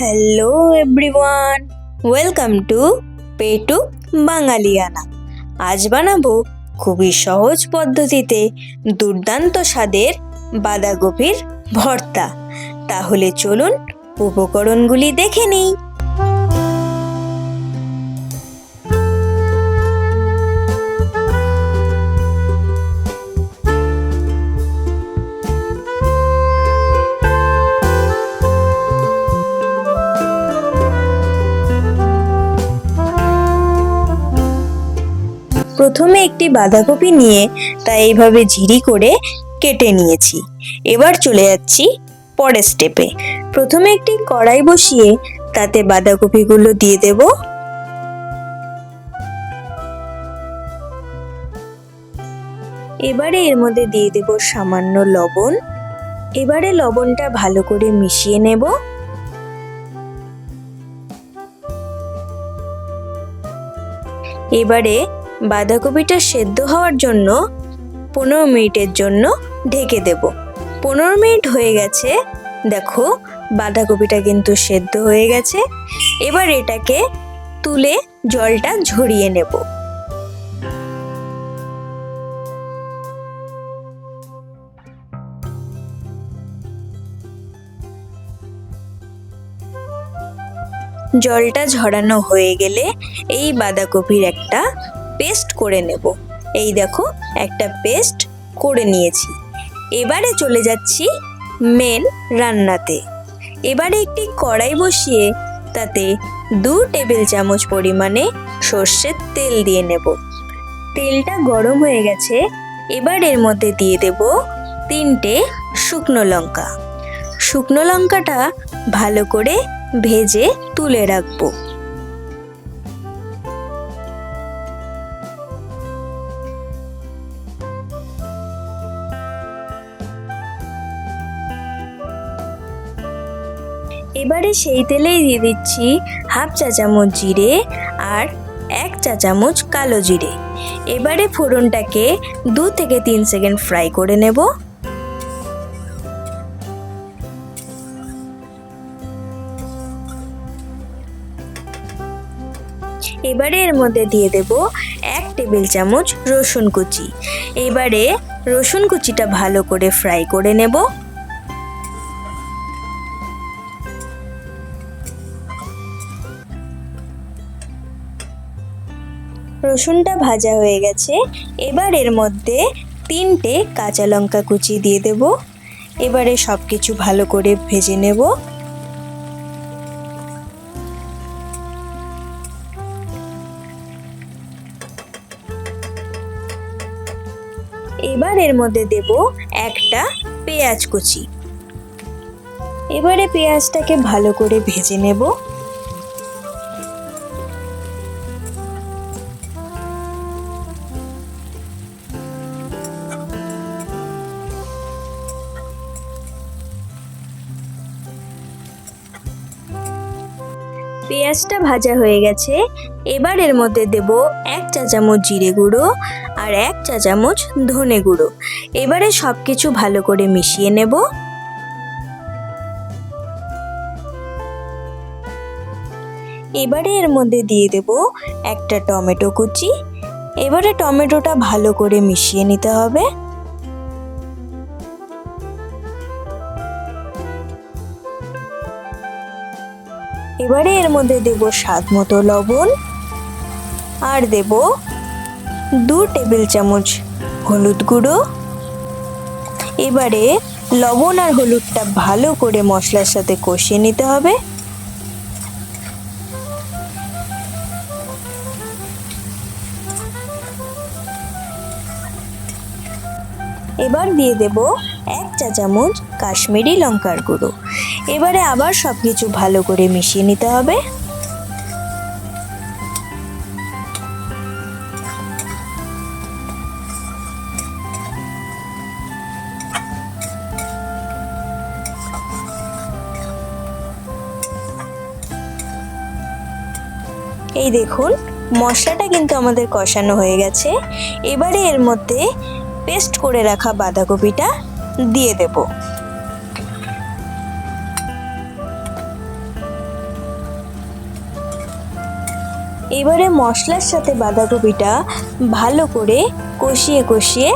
Hello everyone, welcome to Petu Bangaliyana. আজ বানাবো খুবই সহজ পদ্ধতিতে দুর্দান্ত স্বাদের বাঁধাকপির ভর্তা। তাহলে চলুন উপকরণগুলি দেখে নিই। প্রথমে একটি বাঁধাকপি নিয়ে তা এইভাবে ঝিরি করে কেটে নিয়েছি। এবার চলে যাচ্ছি পরের স্টেপে। প্রথমে একটি কড়াই বসিয়ে তাতে বাঁধাকপিগুলো দিয়ে দেব। এবারে এর মধ্যে দিয়ে দেব সামান্য লবণ। এবারে লবণটা ভালো করে মিশিয়ে নেব। এবারে বাঁধাকপিটা সেদ্ধ হওয়ার জন্য 15 মিনিটের জন্য ঢেকে দেব। 15 মিনিট হয়ে গেছে, দেখো বাঁধাকপিটা কিন্তু সেদ্ধ হয়ে গেছে। এবার এটাকে তুলে জলটা ঝরিয়ে নেব। জলটা ঝরানো হয়ে গেলে এই বাঁধাকপির একটা পেস্ট করে নেব। এই দেখো একটা পেস্ট করে নিয়েছি। এবারে চলে যাচ্ছি মেন রান্নাতে। এবারে একটি কড়াই বসিয়ে তাতে 2 টেবিল চামচ পরিমাণে সর্ষের তেল দিয়ে নেব। তেলটা গরম হয়ে গেছে। এবার এর মধ্যে দিয়ে দেব 3টে শুকনো লঙ্কা। শুকনো লঙ্কাটা ভালো করে ভেজে তুলে রাখবো। এবারে সেই তেলেই দিয়ে দিচ্ছি হাফ চা চামচ জিরে আর 1 চা চামচ কালো জিরে। এবারে ফোড়নটাকে 2 থেকে 3 সেকেন্ড ফ্রাই করে নেব। এবারে এর মধ্যে দিয়ে দেব 1 টেবিল চামচ রসুন কুচি। এবারে রসুন কুচিটা ভালো করে ফ্রাই করে নেব। রসুনটা ভাজা হয়ে গেছে। এবার এর মধ্যে 3টে কাঁচা লঙ্কা কুচি দিয়ে দেব। এবারে সব কিছু ভালো করে ভেজে নেব। এবার এর মধ্যে দেব একটা পেঁয়াজ কুচি। এবারে পেঁয়াজটাকে ভালো করে ভেজে নেব। পেঁয়াজটা ভাজা হয়ে গেছে। এবার এর মধ্যে দেব 1 চা চামচ জিরে গুঁড়ো আর 1 চা চামচ ধনে গুঁড়ো। এবারে সব কিছু ভালো করে মিশিয়ে নেব। এবারে এর মধ্যে দিয়ে দেব একটা টমেটো কুচি। এবারে টমেটোটা ভালো করে মিশিয়ে নিতে হবে। এবারে এর মধ্যে দেব স্বাদ মতো লবণ আর দেব 2 টেবিল চামচ হলুদ গুঁড়ো। এবারে লবণ আর হলুদটা ভালো করে মশলার সাথে কষিয়ে নিতে হবে। এবার দিয়ে দেব 1 চা চামচ কাশ্মীরি লঙ্কার গুঁড়ো। এবারে আবার সব কিছু ভালো করে মিশিয়ে নিতে হবে। এই দেখুন মশলাটা কিন্তু আমাদের কষানো হয়ে গেছে। এবারে এর মধ্যে পেস্ট করে রাখা বাঁধাকপিটা দিয়ে দেব। এবারে মশলার সাথে বাঁধাকপিটা ভালো করে কষিয়ে কষিয়ে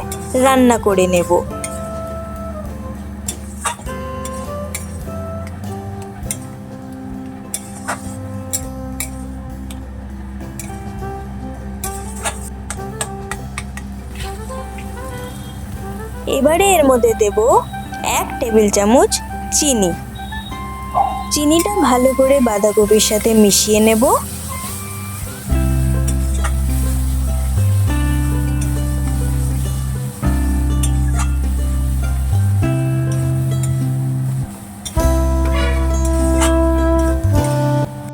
রান্না করে নেব। এবারে এর মধ্যে দেব 1 টেবিল চামচ চিনি। চিনিটা ভালো করে বাঁধাকপির সাথে মিশিয়ে নেব।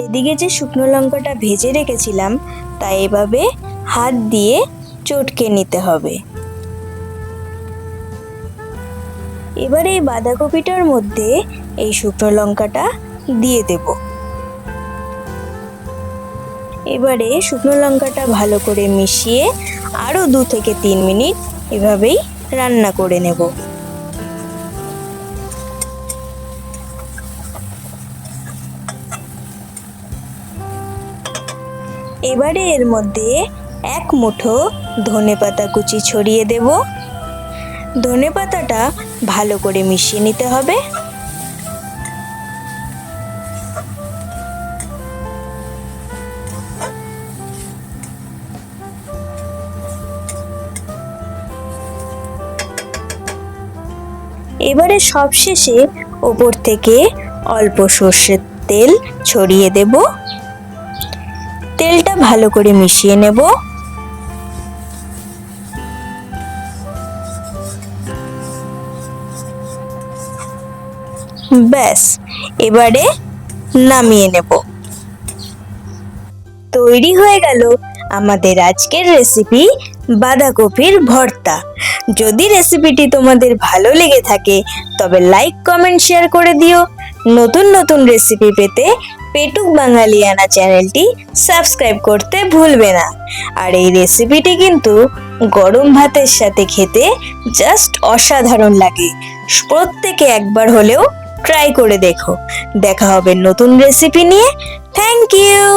এদিকে যে শুকনো লঙ্কাটা ভেজে রেখেছিলাম তা এভাবে হাত দিয়ে চটকে নিতে হবে। এবারে এই বাঁধাকপিটার মধ্যে এই শুকনো লঙ্কাটা দিয়ে দেব। এবারে শুকনো লঙ্কাটা ভালো করে মিশিয়ে আরও 2 থেকে 3 মিনিট এভাবেই রান্না করে নেব। এবারে এর মধ্যে 1 মুঠো ধনেপাতা কুচি ছড়িয়ে দেব। ধনেপাতাটা ভালো করে মিশিয়ে নিতে হবে। এবারে সবশেষে ওপর থেকে অল্প সর্ষের তেল ছড়িয়ে দেব। তেলটা ভালো করে মিশিয়ে নেব। ব্যাস, এবারে নামিয়ে নেব। তৈরি হয়ে গেল আমাদের আজকের রেসিপি বাঁধাকপির ভর্তা। যদি রেসিপিটি তোমাদের ভালো লেগে থাকে তবে লাইক, কমেন্ট, শেয়ার করে দিও। নতুন নতুন রেসিপি পেতে পেটুক বাঙালিয়ানা চ্যানেলটি সাবস্ক্রাইব করতে ভুলবে না। আর এই রেসিপিটি কিন্তু গরম ভাতের সাথে খেতে জাস্ট অসাধারণ লাগে। প্রত্যেকে একবার হলেও ট্রাই করে দেখো। দেখা হবে নতুন রেসিপি নিয়ে। Thank you.